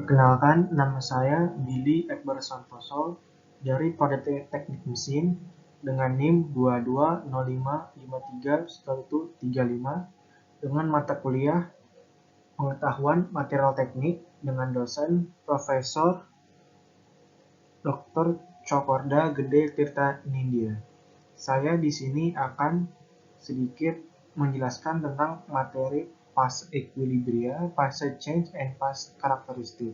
Perkenalkan, nama saya Billy Ekbar Santoso dari Politeknik Mesin dengan NIM 2205531135 dengan mata kuliah Pengetahuan Material Teknik dengan dosen Profesor Dr. Cokorda Gede Tirta Nindya. Saya di sini akan sedikit menjelaskan tentang materi fase equilibria, fase change, and fase karakteristik.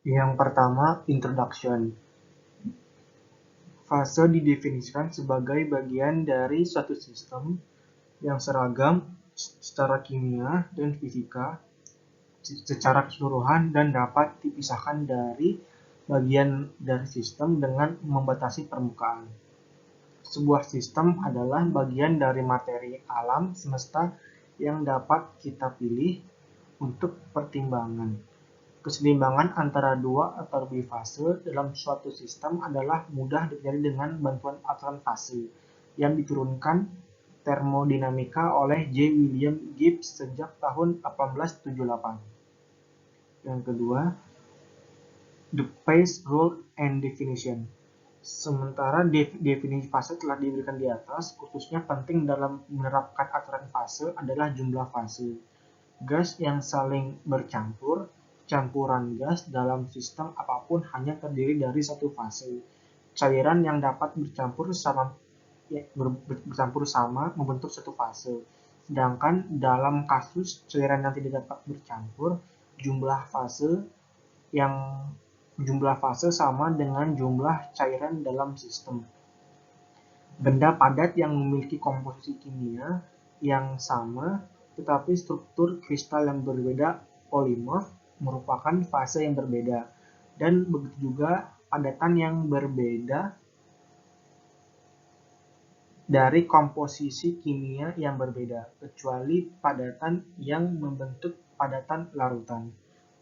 Yang pertama, introduction. Fase didefinisikan sebagai bagian dari suatu sistem yang seragam secara kimia dan fisika secara keseluruhan dan dapat dipisahkan dari bagian dari sistem dengan membatasi permukaan. Sebuah sistem adalah bagian dari materi alam semesta yang dapat kita pilih untuk pertimbangan. Keseimbangan antara dua atau lebih fase dalam suatu sistem adalah mudah terjadi dengan bantuan aturan fase yang diturunkan termodinamika oleh J. William Gibbs sejak tahun 1878. Yang kedua, the phase rule and definition. Sementara definisi fase telah diberikan di atas, khususnya penting dalam menerapkan aturan fase adalah jumlah fase. Gas yang saling bercampur, campuran gas dalam sistem apapun hanya terdiri dari satu fase. Cairan yang dapat bercampur sama membentuk satu fase. Sedangkan dalam kasus cairan yang tidak dapat bercampur, jumlah fase sama dengan jumlah cairan dalam sistem. Benda padat yang memiliki komposisi kimia yang sama tetapi struktur kristal yang berbeda, polimorf, merupakan fase yang berbeda. Dan begitu juga padatan yang berbeda dari komposisi kimia yang berbeda, kecuali padatan yang membentuk padatan larutan.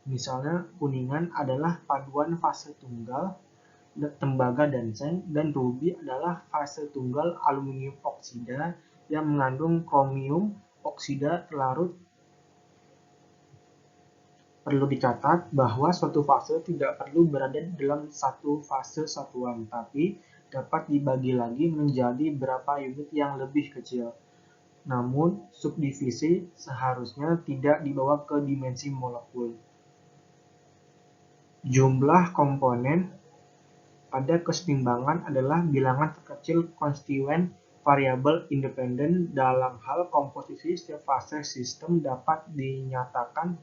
Misalnya, kuningan adalah paduan fase tunggal tembaga dan seng, dan rubi adalah fase tunggal aluminium oksida yang mengandung kromium oksida larut. Perlu dicatat bahwa suatu fase tidak perlu berada dalam satu fase satuan, tapi dapat dibagi lagi menjadi beberapa unit yang lebih kecil. Namun, subdivisi seharusnya tidak dibawa ke dimensi molekul. Jumlah komponen pada keseimbangan adalah bilangan terkecil konstituen variabel independen. Dalam hal komposisi setiap fase sistem dapat dinyatakan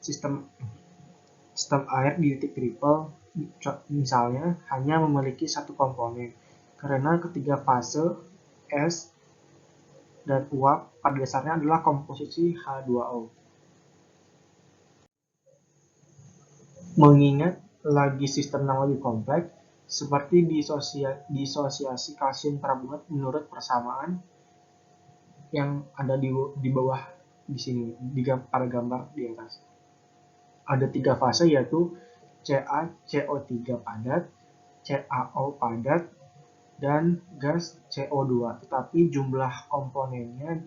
sistem air di titik triple misalnya hanya memiliki satu komponen, karena ketiga fase S dan uap pada dasarnya adalah komposisi H2O. Mengingat lagi sistem yang lebih kompleks, seperti disosiasi kalsium karbonat menurut persamaan yang ada di bawah di sini pada gambar di atas. Ada tiga fase yaitu CaCO3 padat, CaO padat, dan gas CO2. Tetapi jumlah komponennya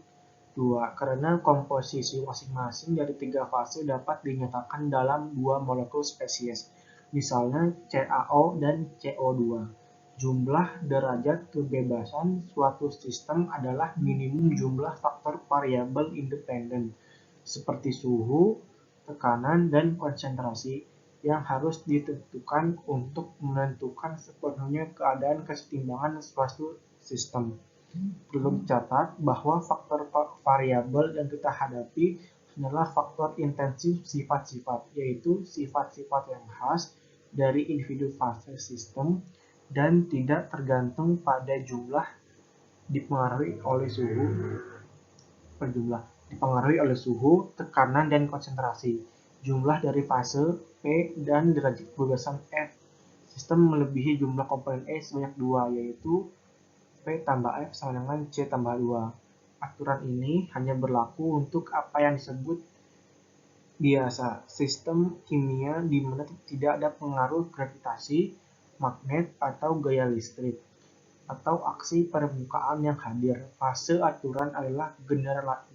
2 karena komposisi masing-masing dari tiga fase dapat dinyatakan dalam dua molekul spesies, misalnya CaO dan CO2. Jumlah derajat kebebasan suatu sistem adalah minimum jumlah faktor variabel independen, seperti suhu, tekanan, dan konsentrasi, yang harus ditentukan untuk menentukan sepenuhnya keadaan keseimbangan suatu sistem. Perlu dicatat bahwa faktor variabel yang kita hadapi hanyalah faktor intensif sifat-sifat, yaitu sifat-sifat yang khas dari individu fase sistem dan tidak tergantung pada jumlah dipengaruhi oleh suhu, tekanan, dan konsentrasi. Jumlah dari fase P dan derajat kebebasan F sistem melebihi jumlah komponen E sebanyak 2, yaitu P tambah F sama dengan C tambah 2. Aturan ini hanya berlaku untuk apa yang disebut biasa sistem kimia di mana tidak ada pengaruh gravitasi, magnet, atau gaya listrik. atau aksi permukaan yang hadir. Fase aturan adalah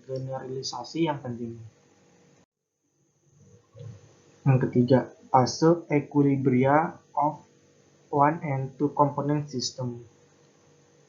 generalisasi yang penting. Yang ketiga, fase equilibria of one and two component system.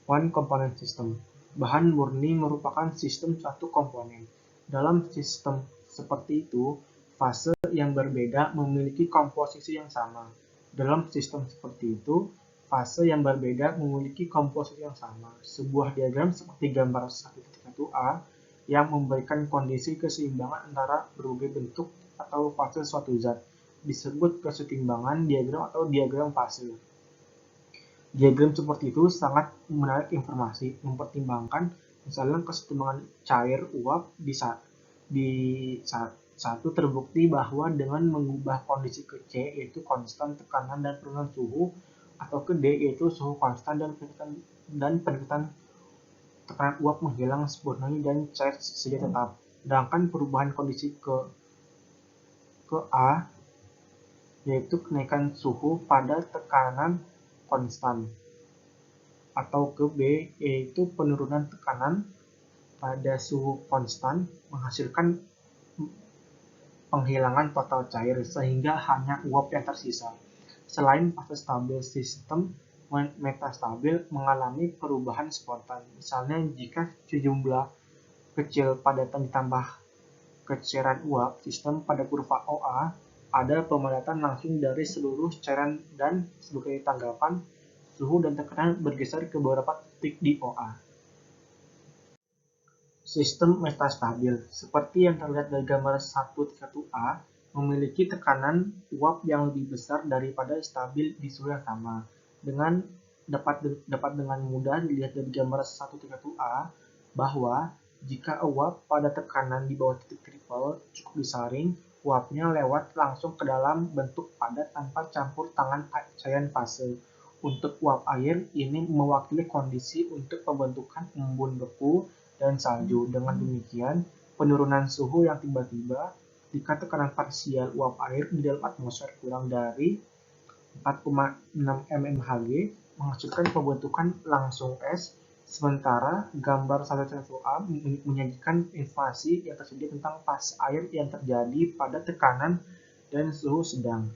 One component system. Bahan murni merupakan sistem satu komponen. Dalam sistem seperti itu, fase yang berbeda memiliki komposisi yang sama. Dalam sistem seperti itu, fase yang berbeda memiliki komposisi yang sama. Sebuah diagram seperti gambar 1.1a yang memberikan kondisi keseimbangan antara berbagai bentuk atau fase suatu zat disebut kesetimbangan diagram atau diagram fase. Diagram seperti itu sangat menarik informasi, mempertimbangkan misalnya kesetimbangan cair uap di satu terbukti bahwa dengan mengubah kondisi ke C yaitu konstan tekanan dan penurunan suhu atau ke D yaitu suhu konstan dan peningkatan tekanan uap menghilang sempurnanya dan cair saja tetap. Sedangkan perubahan kondisi ke A yaitu kenaikan suhu pada tekanan konstan, atau ke B yaitu penurunan tekanan pada suhu konstan menghasilkan penghilangan total cair sehingga hanya uap yang tersisa. Selain fase stabil, sistem metastabil mengalami perubahan spontan. Misalnya jika sejumlah kecil padatan ditambah kecairan uap, sistem pada kurva OA ada pemadatan langsung dari seluruh cairan dan sebagai tanggapan suhu dan tekanan bergeser ke beberapa titik di OA. Sistem metastabil, seperti yang terlihat dari gambar 1.1a, memiliki tekanan uap yang lebih besar daripada stabil di suhu yang sama. Dapat dengan mudah dilihat dari gambar 1.1a bahwa jika uap pada tekanan di bawah titik triple cukup disaring, uapnya lewat langsung ke dalam bentuk padat tanpa campur tangan cairan fase. Untuk uap air, ini mewakili kondisi untuk pembentukan embun beku dan salju. Dengan demikian, penurunan suhu yang tiba-tiba jika tekanan parsial uap air di dalam atmosfer kurang dari 4,6 mmHg menghasilkan pembentukan langsung es. Sementara gambar 1.1a menyajikan informasi yang tersedia tentang fase air yang terjadi pada tekanan dan suhu sedang.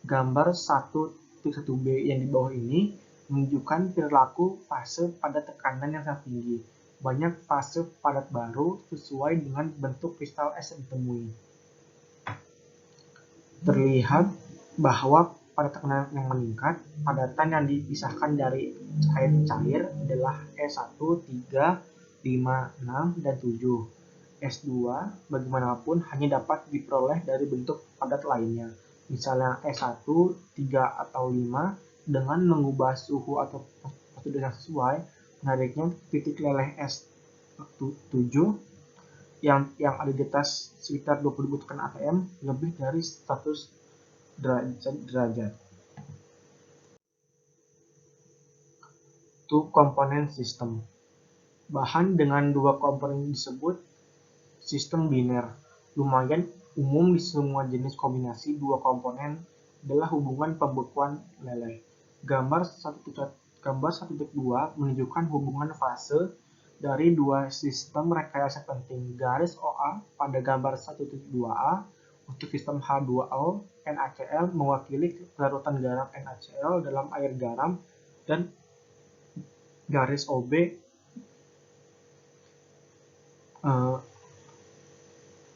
Gambar 1.1b yang di bawah ini menunjukkan perilaku fase pada tekanan yang sangat tinggi. Banyak fase padat baru sesuai dengan bentuk kristal es yang ditemui. Terlihat bahwa pada tekanan yang meningkat, padatan yang dipisahkan dari cair adalah S1, 3, 5, 6, dan 7. S2 bagaimanapun hanya dapat diperoleh dari bentuk padat lainnya, misalnya S1, 3, atau 5, dengan mengubah suhu atau prosedur yang sesuai. Menariknya, titik leleh S7 yang ada di atas sekitar 20.000 tekanan atm lebih dari 100 derajat. Two component system. Bahan dengan dua komponen disebut sistem biner. Lumayan umum di semua jenis kombinasi dua komponen adalah hubungan pembekuan leleh. Gambar 1.2 menunjukkan hubungan fase dari dua sistem rekayasa penting. Garis OA pada gambar 1.2a untuk sistem H2O NaCl mewakili larutan garam NaCl dalam air garam, dan garis OB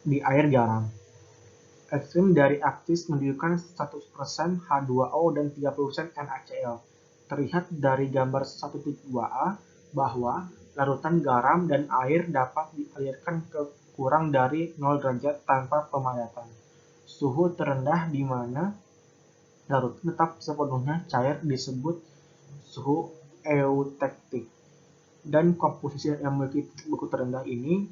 di air garam. Ekstrim dari aksis menunjukkan 100% H2O dan 30% NaCl. Terlihat dari gambar 1.2a bahwa larutan garam dan air dapat dialirkan ke kurang dari 0 derajat tanpa pemadatan. Suhu terendah di mana larutan tetap sepenuhnya cair disebut suhu eutektik, dan komposisi yang memiliki titik beku terendah ini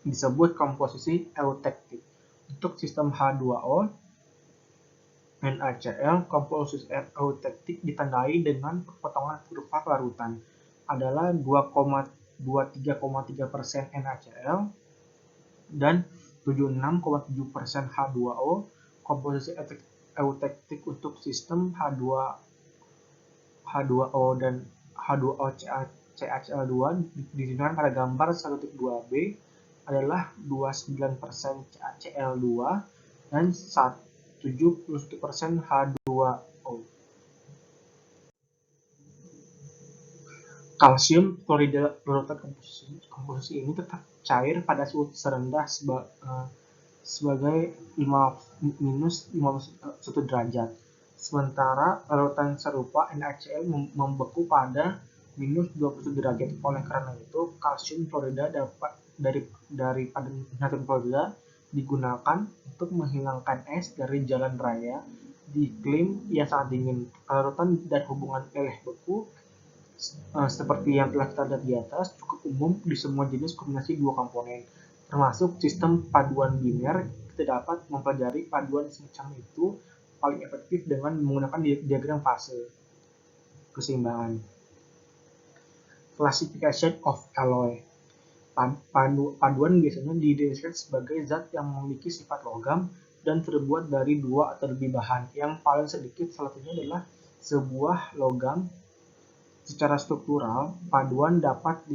disebut komposisi eutektik. Untuk sistem H2O NaCl, komposisi eutektik ditandai dengan potongan kurva larutan adalah 23,3% NaCl dan 76,7% H2O. Komposisi eutektik untuk sistem H2O dan H2O CaCl2 ditunjukkan pada gambar 1.2b adalah 29% CaCl2 dan 71% H2O. Kalsium klorida larutan komposisi ini tetap cair pada suhu serendah sebagai -51 derajat. Sementara larutan serupa NaCl membeku pada -21 derajat. Oleh karena itu, kalsium klorida dari natrium klorida digunakan untuk menghilangkan es dari jalan raya di iklim yang sangat dingin. Larutan dan hubungan leleh beku seperti yang telah kita lihat di atas cukup umum di semua jenis kombinasi dua komponen, termasuk sistem paduan biner. Kita dapat mempelajari paduan semacam itu paling efektif dengan menggunakan diagram fase keseimbangan. Classification of alloy. Paduan biasanya didefinisikan sebagai zat yang memiliki sifat logam dan terbuat dari dua atau lebih bahan. Yang paling sedikit salah satunya adalah sebuah logam. Secara struktural, paduan dapat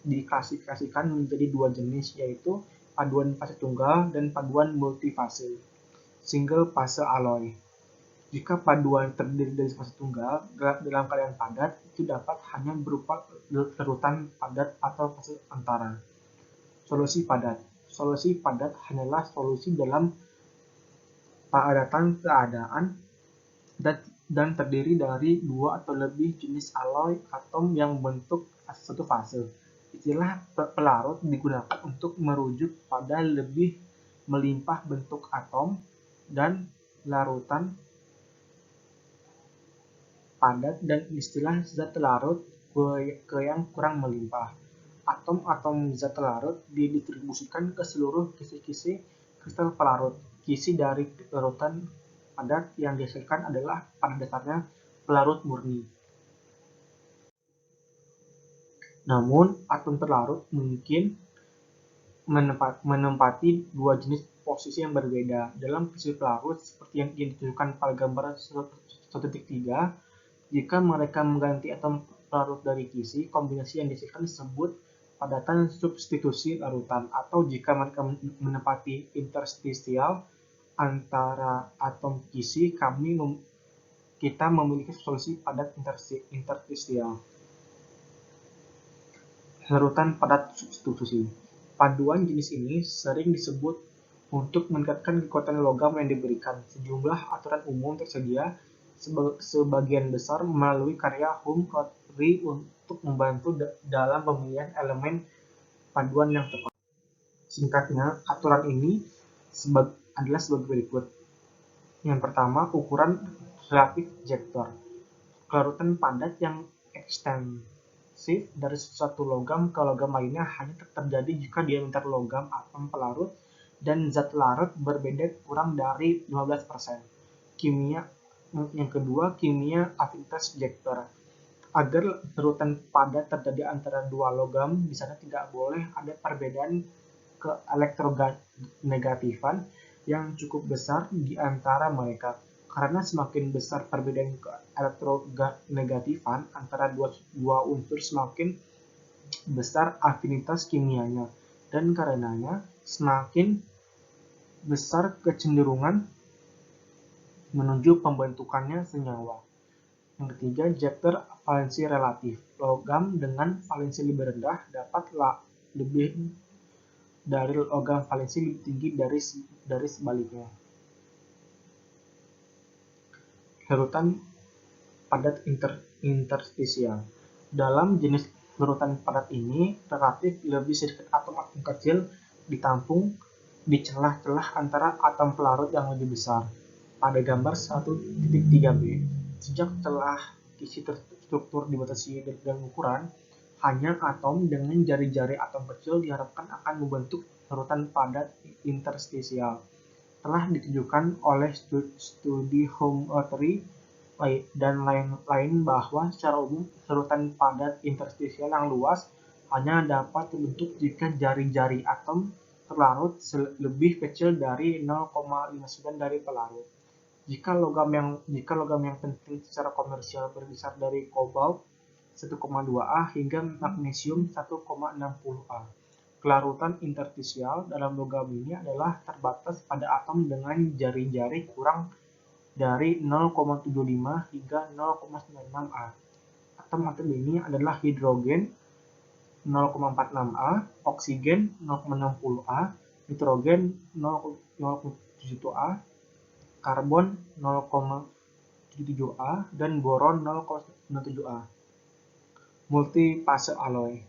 diklasifikasikan menjadi dua jenis, yaitu paduan fase tunggal dan paduan multifase, single fase alloy. Jika paduan terdiri dari fase tunggal dalam keadaan padat, itu dapat hanya berupa larutan padat atau fase antara. Solusi padat. Solusi padat hanyalah solusi dalam padatan keadaan dan terdiri dari dua atau lebih jenis alloy atom yang membentuk satu fase. Istilah pelarut digunakan untuk merujuk pada lebih melimpah bentuk atom dan larutan padat, dan istilah zat larut ke yang kurang melimpah. Atom-atom zat larut didistribusikan ke seluruh kisi-kisi kristal pelarut. Kisi dari larutan padat yang dihasilkan adalah pada dasarnya pelarut murni. Namun, atom pelarut mungkin menempati dua jenis posisi yang berbeda. Dalam prinsip pelarut seperti yang ditunjukkan pada gambar 1.3, jika mereka mengganti atom pelarut dari kisi, kombinasi yang dihasilkan disebut padatan substitusi larutan. Atau jika mereka menempati interstisial antara atom kisi, kita memiliki solusi padat interstisial. Larutan padat substitusi. Paduan jenis ini sering disebut untuk meningkatkan kekuatan logam yang diberikan. Sejumlah aturan umum tersedia sebagian besar melalui karya Humphrey untuk membantu dalam pemilihan elemen paduan yang tepat. Singkatnya, aturan ini adalah sebagai berikut. Yang pertama, ukuran relatif Jeter. Larutan padat yang ekstensif dari suatu logam ke logam lainnya hanya terjadi jika diameter logam atom pelarut dan zat larut berbeda kurang dari 15%. Yang kedua, kimia afinitas Jeter. Agar larutan padat terjadi antara dua logam, di sana tidak boleh ada perbedaan keelektronegatifan yang cukup besar di antara mereka, karena semakin besar perbedaan keelektronegatifan antara dua unsur, semakin besar afinitas kimianya, dan karenanya semakin besar kecenderungan menuju pembentukannya senyawa. Yang ketiga, Jeter valensi relatif. Logam dengan valensi lebih rendah dapat lebih dari logam valensi lebih tinggi dari sebaliknya. Larutan padat interstisial. Dalam jenis larutan padat ini, relatif lebih sedikit atom-atom kecil ditampung di celah-celah antara atom pelarut yang lebih besar. Pada gambar 1.3b, sejak celah kisi terstruktur dibatasi dengan ukuran, hanya atom dengan jari-jari atom kecil diharapkan akan membentuk larutan padat interstisial. Telah ditunjukkan oleh studi Humphrey dan lain bahwa secara umum larutan padat interstisial yang luas hanya dapat terbentuk jika jari-jari atom terlarut lebih kecil dari 0,59 dari pelarut. Jika logam yang penting secara komersial berkisar dari kobalt 1,2A hingga magnesium 1,60A. Kelarutan interstisial dalam logam ini adalah terbatas pada atom dengan jari-jari kurang dari 0,75 hingga 0,96A. Atom-atom ini adalah hidrogen 0,46A, oksigen 0,60A, nitrogen 0,71A, karbon 0,77A, dan boron 0,97A. Multifase alloy.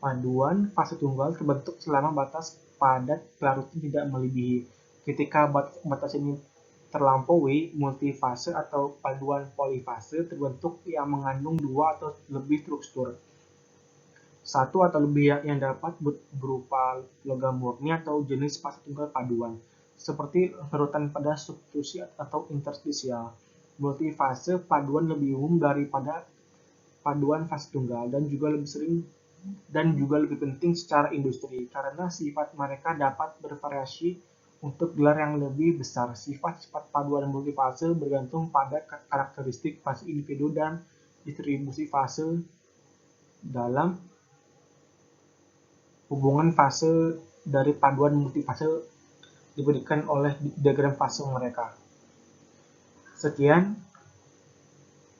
Paduan fase tunggal terbentuk selama batas padat kelarutan tidak melebihi. Ketika batas ini terlampaui, multifase atau paduan polifase terbentuk yang mengandung dua atau lebih struktur. Satu atau lebih yang dapat berupa logam murni atau jenis fase tunggal paduan, seperti larutan pada substitusi atau interstisial. Multifase paduan lebih umum daripada paduan fase tunggal dan juga lebih penting secara industri karena sifat mereka dapat bervariasi untuk gelar yang lebih besar. Sifat-sifat paduan multifase bergantung pada karakteristik fase individu dan distribusi fase dalam hubungan fase dari paduan multifase diberikan oleh diagram fase mereka. Sekian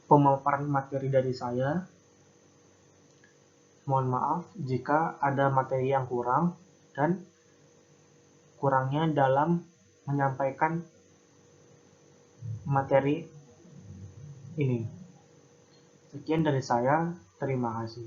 pemaparan materi dari saya. Mohon maaf jika ada materi yang kurang dan kurangnya dalam menyampaikan materi ini. Sekian dari saya, terima kasih.